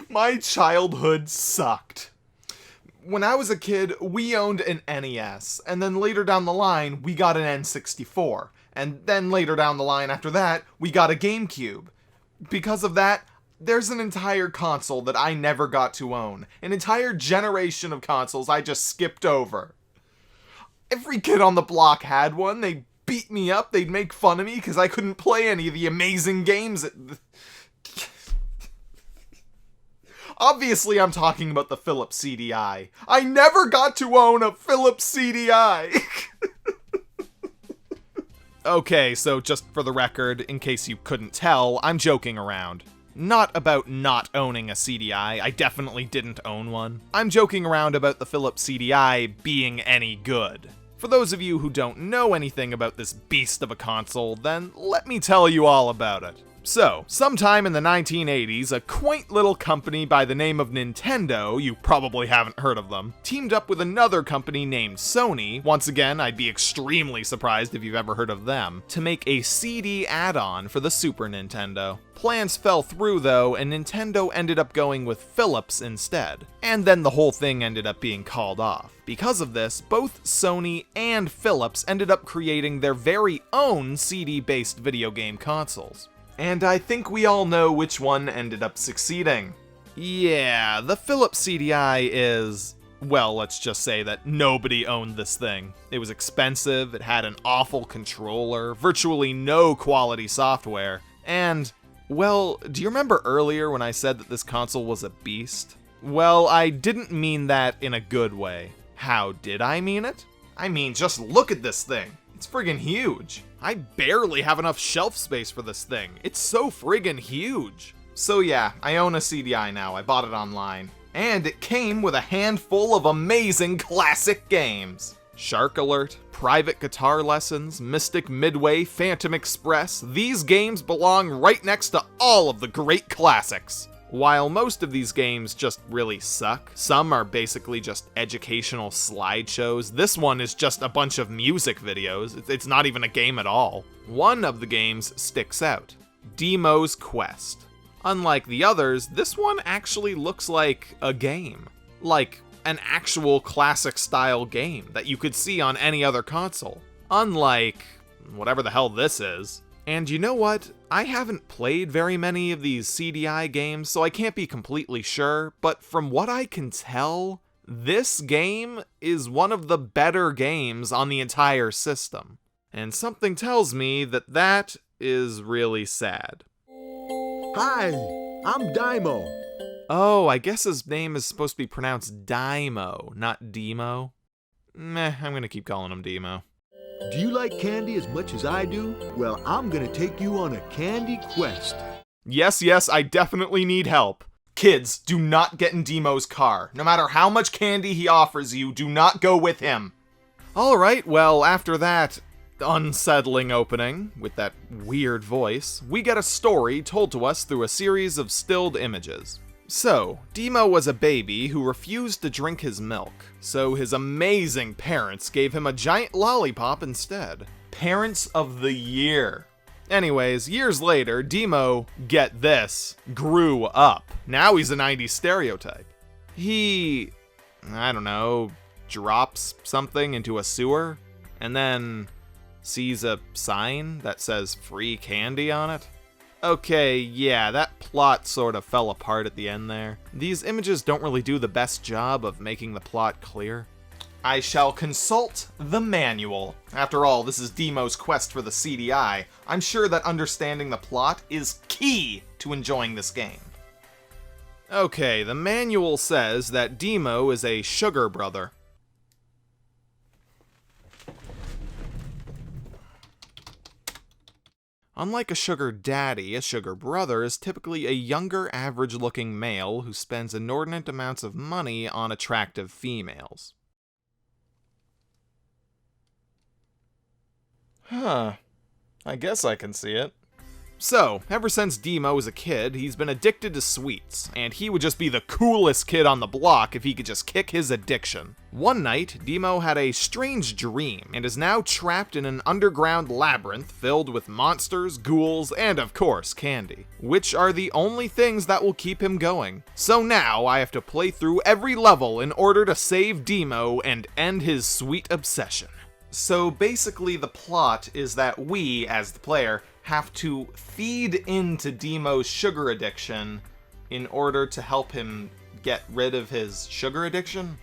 My childhood sucked. When I was a kid, we owned an NES, and then later down the line, we got an N64. And then later down the line after that, we got a GameCube. Because of that, there's an entire console that I never got to own. An entire generation of consoles I just skipped over. Every kid on the block had one. They'd beat me up, they'd make fun of me because I couldn't play any of the amazing games. Obviously, I'm talking about the Philips CDI. I never got to own a Philips CDI. Okay, so just for the record, in case you couldn't tell, I'm joking around. Not about not owning a CDI, I definitely didn't own one. I'm joking around about the Philips CDI being any good. For those of you who don't know anything about this beast of a console, then let me tell you all about it. So, sometime in the 1980s, a quaint little company by the name of Nintendo, you probably haven't heard of them, teamed up with another company named Sony, once again, I'd be extremely surprised if you've ever heard of them, to make a CD add-on for the Super Nintendo. Plans fell through though, and Nintendo ended up going with Philips instead. And then the whole thing ended up being called off. Because of this, both Sony and Philips ended up creating their very own CD-based video game consoles. And I think we all know which one ended up succeeding. Yeah, the Philips CDI is... well, let's just say that nobody owned this thing. It was expensive, it had an awful controller, virtually no quality software, and... well, do you remember earlier when I said that this console was a beast? Well, I didn't mean that in a good way. How did I mean it? I mean, just look at this thing. It's friggin' huge. I barely have enough shelf space for this thing. It's so friggin' huge. So yeah, I own a CDI now. I bought it online. And it came with a handful of amazing classic games. Shark Alert, Private Guitar Lessons, Mystic Midway, Phantom Express. These games belong right next to all of the great classics. While most of these games just really suck, some are basically just educational slideshows. This one is just a bunch of music videos. It's not even a game at all. One of the games sticks out. Dimo's Quest. Unlike the others, this one actually looks like a game. Like an actual classic style game that you could see on any other console. Unlike whatever the hell this is. And you know what? I haven't played very many of these CDI games, so I can't be completely sure, but from what I can tell, this game is one of the better games on the entire system. And something tells me that that is really sad. Hi, I'm Dimo. Oh, I guess his name is supposed to be pronounced Dimo, not Demo. Meh, I'm gonna keep calling him Dimo. Do you like candy as much as I do? Well, I'm gonna take you on a candy quest. Yes, I definitely need help. Kids, do not get in Dimo's car. No matter how much candy he offers you, do not go with him. Alright, well, after that unsettling opening, with that weird voice, we get a story told to us through a series of stilled images. So, Dimo was a baby who refused to drink his milk, so his amazing parents gave him a giant lollipop instead. Parents of the Year. Anyways, years later, Dimo, get this, grew up. Now he's a 90s stereotype. He, I don't know, drops something into a sewer, and then sees a sign that says free candy on it. Okay, yeah, that plot sort of fell apart at the end there. These images don't really do the best job of making the plot clear. I shall consult the manual. After all, this is Dimo's quest for the CDI. I'm sure that understanding the plot is key to enjoying this game. Okay, the manual says that Dimo is a sugar brother. Unlike a sugar daddy, a sugar brother is typically a younger, average-looking male who spends inordinate amounts of money on attractive females. Huh. I guess I can see it. So, ever since Dimo was a kid, he's been addicted to sweets, and he would just be the coolest kid on the block if he could just kick his addiction. One night, Dimo had a strange dream, and is now trapped in an underground labyrinth filled with monsters, ghouls, and of course, candy, which are the only things that will keep him going. So now, I have to play through every level in order to save Dimo and end his sweet obsession. So basically the plot is that we, as the player, have to feed into Dimo's sugar addiction in order to help him get rid of his sugar addiction?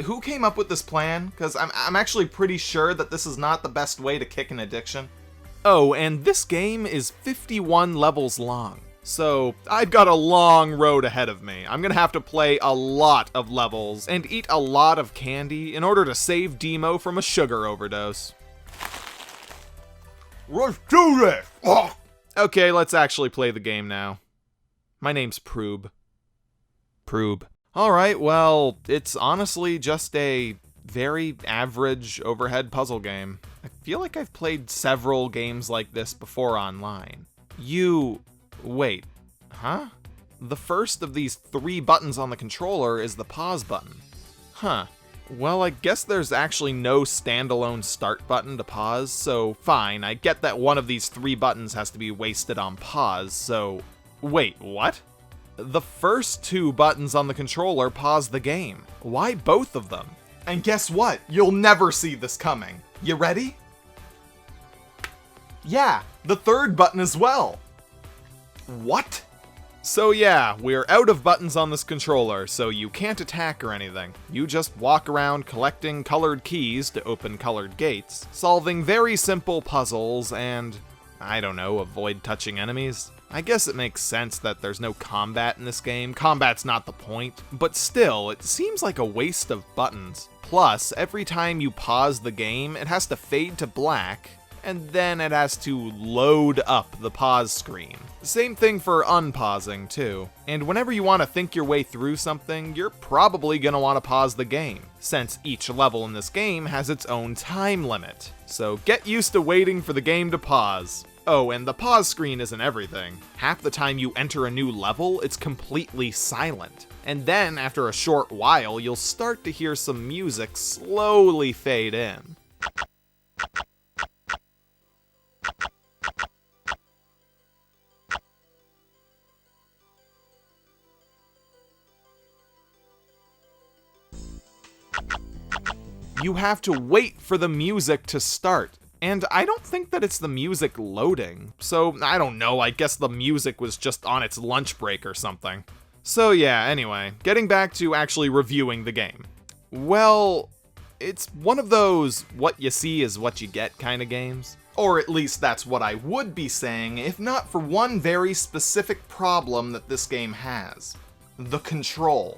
Who came up with this plan? Because I'm actually pretty sure that this is not the best way to kick an addiction. Oh, and this game is 51 levels long. So I've got a long road ahead of me. I'm gonna have to play a lot of levels and eat a lot of candy in order to save Dimo from a sugar overdose. Let's do this! Oh. Okay, let's actually play the game now. My name's Proob. Alright, well, it's honestly just a very average overhead puzzle game. I feel like I've played several games like this before online. Wait, huh? The first of these 3 buttons on the controller is the pause button. Huh. Well, I guess there's actually no standalone start button to pause, so fine, I get that one of these 3 buttons has to be wasted on pause, so... Wait, what? The first 2 buttons on the controller pause the game. Why both of them? And guess what? You'll never see this coming. You ready? Yeah, the 3rd button as well. What? So yeah, we're out of buttons on this controller, so you can't attack or anything. You just walk around collecting colored keys to open colored gates, solving very simple puzzles, and, I don't know, avoid touching enemies. I guess it makes sense that there's no combat in this game. Combat's not the point, but still, it seems like a waste of buttons. Plus, every time you pause the game, it has to fade to black, and then it has to load up the pause screen. Same thing for unpausing, too. And whenever you want to think your way through something, you're probably going to want to pause the game, since each level in this game has its own time limit. So get used to waiting for the game to pause. Oh, and the pause screen isn't everything. Half the time you enter a new level, it's completely silent. And then, after a short while, you'll start to hear some music slowly fade in. You have to wait for the music to start. And I don't think that it's the music loading. So, I don't know, I guess the music was just on its lunch break or something. So yeah, anyway, getting back to actually reviewing the game. Well, it's one of those what you see is what you get kind of games. Or at least that's what I would be saying, if not for one very specific problem that this game has. The control.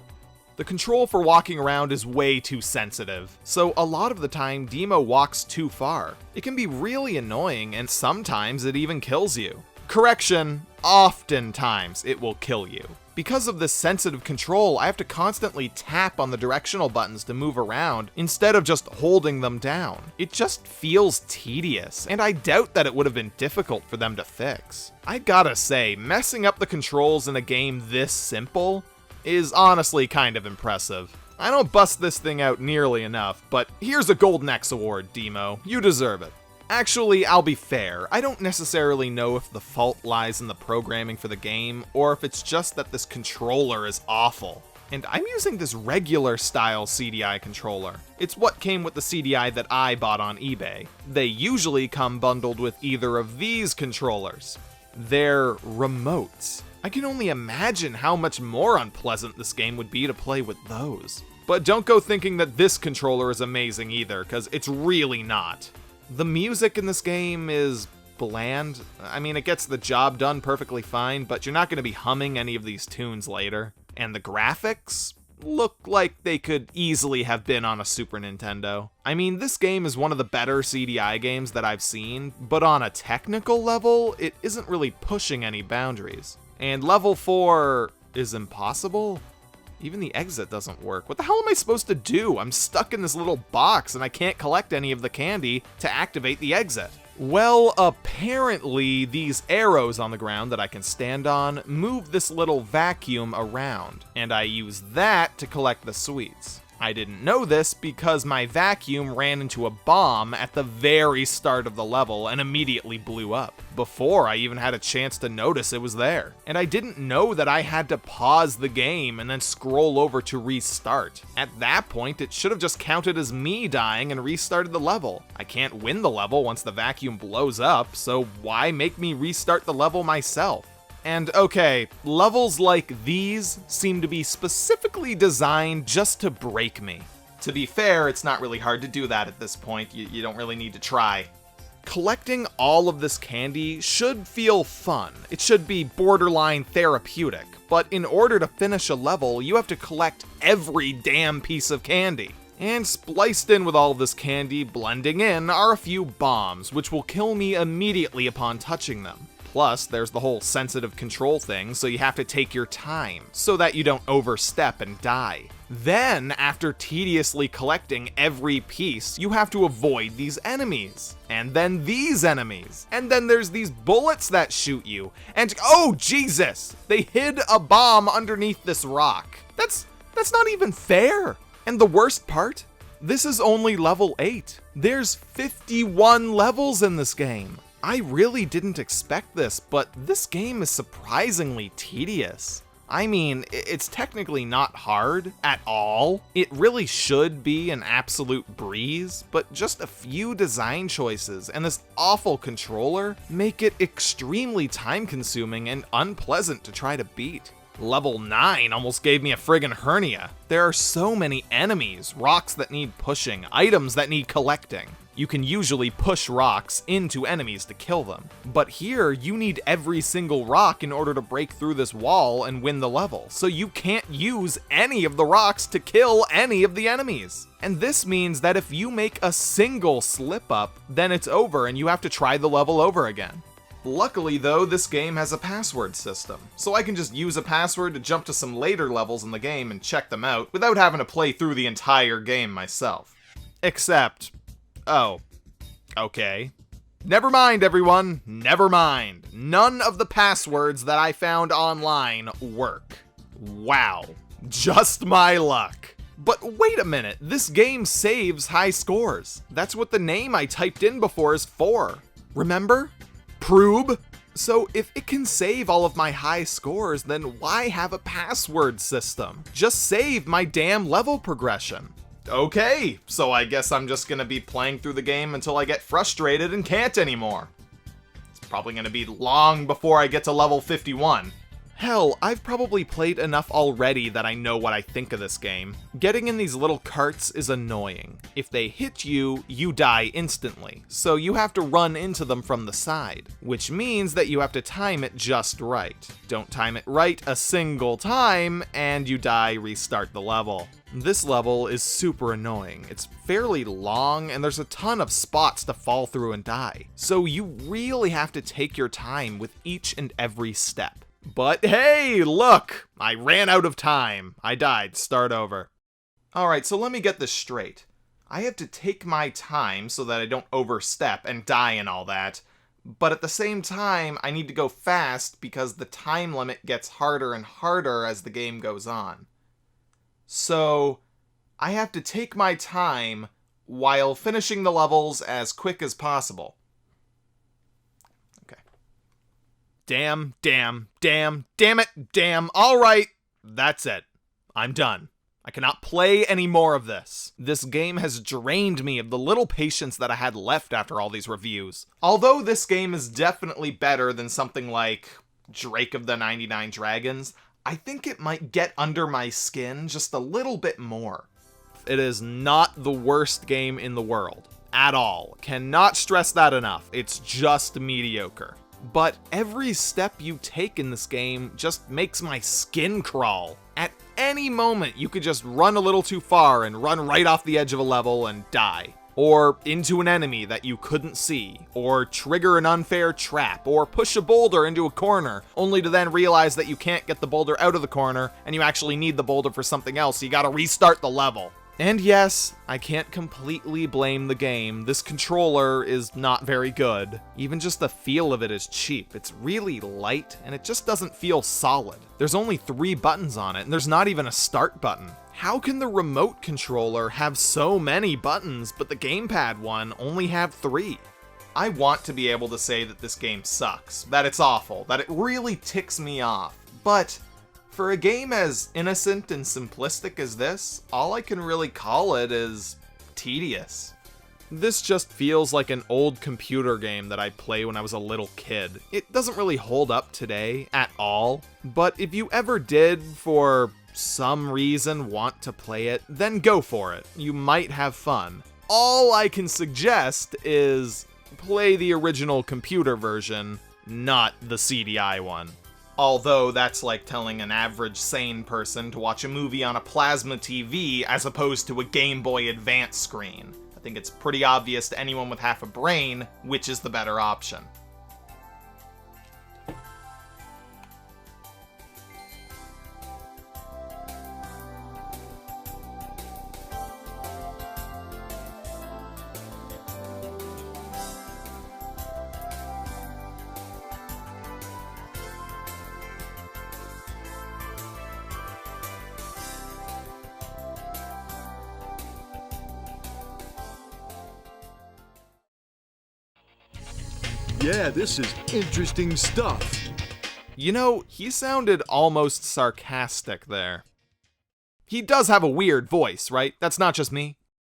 The control for walking around is way too sensitive, so a lot of the time Dimo walks too far. It can be really annoying, and sometimes it even kills you. Correction, oftentimes it will kill you. Because of this sensitive control, I have to constantly tap on the directional buttons to move around instead of just holding them down. It just feels tedious, and I doubt that it would have been difficult for them to fix. I gotta say, messing up the controls in a game this simple is honestly kind of impressive. I don't bust this thing out nearly enough, but here's a Golden X Award, Dimo. You deserve it. Actually, I'll be fair, I don't necessarily know if the fault lies in the programming for the game, or if it's just that this controller is awful. And I'm using this regular style CDI controller. It's what came with the CDI that I bought on eBay. They usually come bundled with either of these controllers. They're remotes. I can only imagine how much more unpleasant this game would be to play with those. But don't go thinking that this controller is amazing either, because it's really not. The music in this game is bland. I mean, it gets the job done perfectly fine, but you're not going to be humming any of these tunes later. And the graphics look like they could easily have been on a Super Nintendo. I mean, this game is one of the better CDI games that I've seen, but on a technical level, it isn't really pushing any boundaries. And level 4 is impossible? Even the exit doesn't work. What the hell am I supposed to do? I'm stuck in this little box and I can't collect any of the candy to activate the exit. Well, apparently these arrows on the ground that I can stand on move this little vacuum around, and I use that to collect the sweets. I didn't know this because my vacuum ran into a bomb at the very start of the level and immediately blew up, before I even had a chance to notice it was there. And I didn't know that I had to pause the game and then scroll over to restart. At that point, it should have just counted as me dying and restarted the level. I can't win the level once the vacuum blows up, so why make me restart the level myself? And okay, levels like these seem to be specifically designed just to break me. To be fair, it's not really hard to do that at this point, you don't really need to try. Collecting all of this candy should feel fun. It should be borderline therapeutic, but in order to finish a level, you have to collect every damn piece of candy. And spliced in with all of this candy blending in are a few bombs, which will kill me immediately upon touching them. Plus, there's the whole sensitive control thing, so you have to take your time, so that you don't overstep and die. Then, after tediously collecting every piece, you have to avoid these enemies. And then these enemies. And then there's these bullets that shoot you. And oh Jesus! They hid a bomb underneath this rock. That's not even fair! And the worst part? This is only level 8. There's 51 levels in this game. I really didn't expect this, but this game is surprisingly tedious. I mean, it's technically not hard at all. It really should be an absolute breeze, but just a few design choices and this awful controller make it extremely time-consuming and unpleasant to try to beat. Level 9 almost gave me a friggin' hernia. There are so many enemies, rocks that need pushing, items that need collecting. You can usually push rocks into enemies to kill them, but here you need every single rock in order to break through this wall and win the level, so you can't use any of the rocks to kill any of the enemies. And this means that if you make a single slip up, then it's over and you have to try the level over again. Luckily though, this game has a password system, so I can just use a password to jump to some later levels in the game and check them out without having to play through the entire game myself. Except, oh, okay. Never mind everyone, never mind. None of the passwords that I found online work. Wow, just my luck. But wait a minute, this game saves high scores. That's what the name I typed in before is for. Remember? Proob? So if it can save all of my high scores, then why have a password system? Just save my damn level progression. Okay, so I guess I'm just gonna be playing through the game until I get frustrated and can't anymore. It's probably gonna be long before I get to level 51. Hell, I've probably played enough already that I know what I think of this game. Getting in these little carts is annoying. If they hit you, you die instantly, so you have to run into them from the side, which means that you have to time it just right. Don't time it right a single time, and you die, restart the level. This level is super annoying. It's fairly long, and there's a ton of spots to fall through and die, so you really have to take your time with each and every step. But hey, look! I ran out of time. I died. Start over. Alright, so let me get this straight. I have to take my time so that I don't overstep and die and all that, but at the same time, I need to go fast because the time limit gets harder and harder as the game goes on. So, I have to take my time while finishing the levels as quick as possible. Damn it, alright, that's it. I'm done. I cannot play any more of this. This game has drained me of the little patience that I had left after all these reviews. Although this game is definitely better than something like Drake of the 99 Dragons, I think it might get under my skin just a little bit more. It is not the worst game in the world. At all. Cannot stress that enough. It's just mediocre. But every step you take in this game just makes my skin crawl. At any moment, you could just run a little too far and run right off the edge of a level and die. Or into an enemy that you couldn't see, or trigger an unfair trap, or push a boulder into a corner, only to then realize that you can't get the boulder out of the corner, and you actually need the boulder for something else, so you gotta restart the level. And yes, I can't completely blame the game. This controller is not very good. Even just the feel of it is cheap. It's really light, and it just doesn't feel solid. There's only 3 buttons on it, and there's not even a start button. How can the remote controller have so many buttons, but the gamepad one only have 3? I want to be able to say that this game sucks, that it's awful, that it really ticks me off, but for a game as innocent and simplistic as this, all I can really call it is tedious. This just feels like an old computer game that I played when I was a little kid. It doesn't really hold up today at all, but if you ever did, for some reason, want to play it, then go for it. You might have fun. All I can suggest is play the original computer version, not the CDI one. Although that's like telling an average sane person to watch a movie on a plasma TV as opposed to a Game Boy Advance screen. I think it's pretty obvious to anyone with half a brain which is the better option. Yeah, this is interesting stuff. You know, he sounded almost sarcastic there. He does have a weird voice, right? That's not just me.